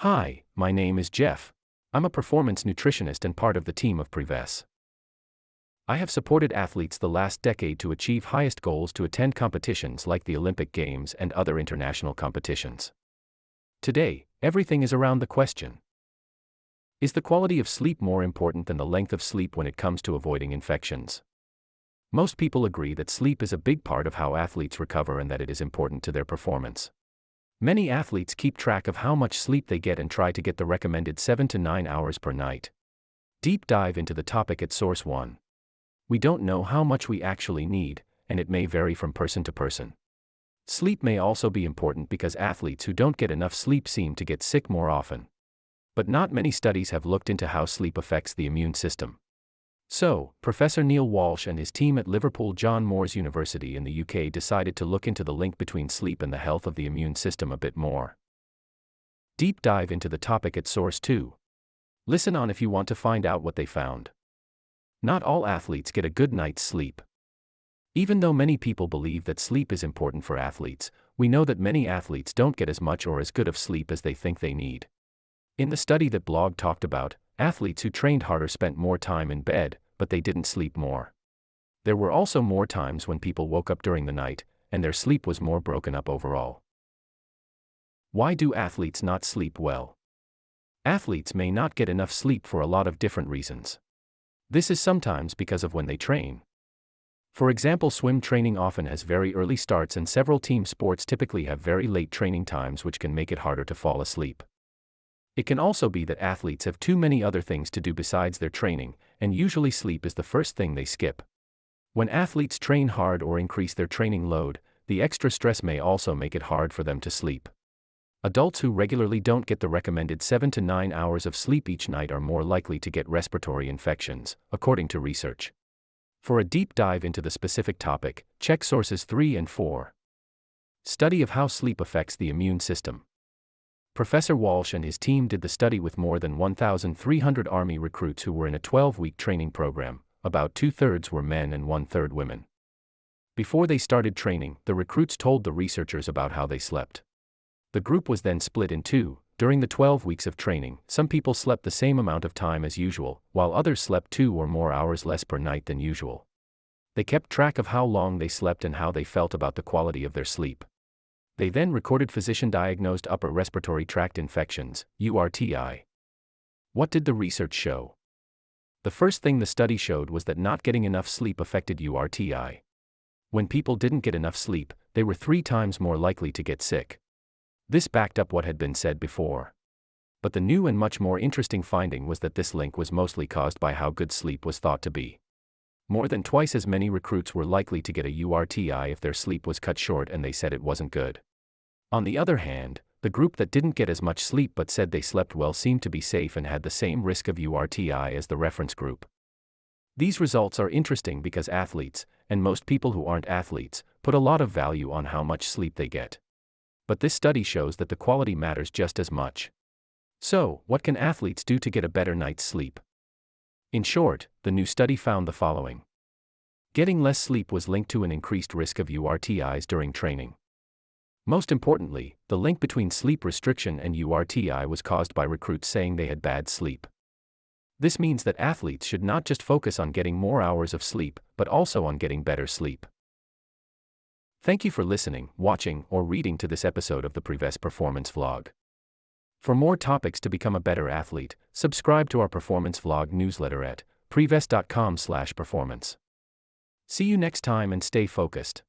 Hi, my name is Jeff. I'm a performance nutritionist and part of the team of Prevess. I have supported athletes the last decade to achieve highest goals to attend competitions like the Olympic Games and other international competitions. Today, everything is around the question: is the quality of sleep more important than the length of sleep when it comes to avoiding infections? Most people agree that sleep is a big part of how athletes recover and that it is important to their performance. Many athletes keep track of how much sleep they get and try to get the recommended 7 to 9 hours per night. Deep dive into the topic at Source 1. We don't know how much we actually need, and it may vary from person to person. Sleep may also be important because athletes who don't get enough sleep seem to get sick more often. But not many studies have looked into how sleep affects the immune system. So, Professor Neil Walsh and his team at Liverpool John Moores University in the UK decided to look into the link between sleep and the health of the immune system a bit more. Deep dive into the topic at Source 2. Listen on if you want to find out what they found. Not all athletes get a good night's sleep. Even though many people believe that sleep is important for athletes, we know that many athletes don't get as much or as good of sleep as they think they need. In the study that Blog talked about, athletes who trained harder spent more time in bed, but they didn't sleep more. There were also more times when people woke up during the night, and their sleep was more broken up overall. Why do athletes not sleep well? Athletes may not get enough sleep for a lot of different reasons. This is sometimes because of when they train. For example, swim training often has very early starts, and several team sports typically have very late training times, which can make it harder to fall asleep. It can also be that athletes have too many other things to do besides their training, and usually sleep is the first thing they skip. When athletes train hard or increase their training load, the extra stress may also make it hard for them to sleep. Adults who regularly don't get the recommended 7 to 9 hours of sleep each night are more likely to get respiratory infections, according to research. For a deep dive into the specific topic, check sources 3 and 4. Study of how sleep affects the immune system. Professor Walsh and his team did the study with more than 1,300 Army recruits who were in a 12-week training program. About 2/3 were men and 1/3 women. Before they started training, the recruits told the researchers about how they slept. The group was then split in two. During the 12 weeks of training, some people slept the same amount of time as usual, while others slept 2 or more hours less per night than usual. They kept track of how long they slept and how they felt about the quality of their sleep. They then recorded physician-diagnosed upper respiratory tract infections, URTI. What did the research show? The first thing the study showed was that not getting enough sleep affected URTI. When people didn't get enough sleep, they were 3 times more likely to get sick. This backed up what had been said before. But the new and much more interesting finding was that this link was mostly caused by how good sleep was thought to be. More than twice as many recruits were likely to get a URTI if their sleep was cut short and they said it wasn't good. On the other hand, the group that didn't get as much sleep but said they slept well seemed to be safe and had the same risk of URTI as the reference group. These results are interesting because athletes, and most people who aren't athletes, put a lot of value on how much sleep they get. But this study shows that the quality matters just as much. So, what can athletes do to get a better night's sleep? In short, the new study found the following. Getting less sleep was linked to an increased risk of URTIs during training. Most importantly, the link between sleep restriction and URTI was caused by recruits saying they had bad sleep. This means that athletes should not just focus on getting more hours of sleep, but also on getting better sleep. Thank you for listening, watching, or reading to this episode of the Prevess Performance Vlog. For more topics to become a better athlete, subscribe to our Performance Vlog newsletter at prevess.com/performance. See you next time and stay focused.